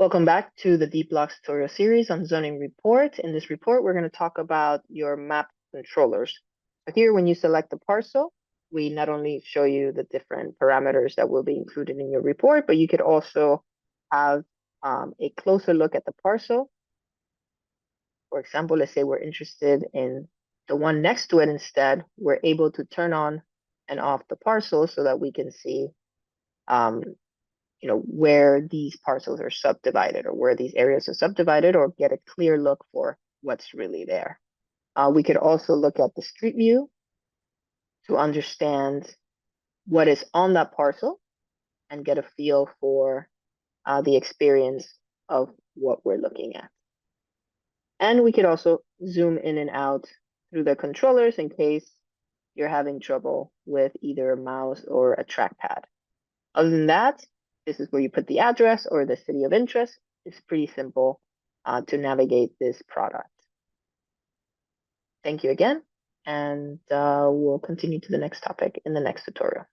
Welcome back to the Deepblocks tutorial series on zoning report. In this report, we're going to talk about your map controllers. So here, when you select the parcel, we not only show you the different parameters that will be included in your report, but you could also have a closer look at the parcel. For example, let's say we're interested in the one next to it instead, we're able to turn on and off the parcel so that we can see where these parcels are subdivided or where these areas are subdivided, or get a clear look for what's really there. We could also look at the street view to understand what is on that parcel and get a feel for the experience of what we're looking at. And we could also zoom in and out through the controllers in case you're having trouble with either a mouse or a trackpad. Other than that, this is where you put the address or the city of interest. It's pretty simple to navigate this product. Thank you again, and we'll continue to the next topic in the next tutorial.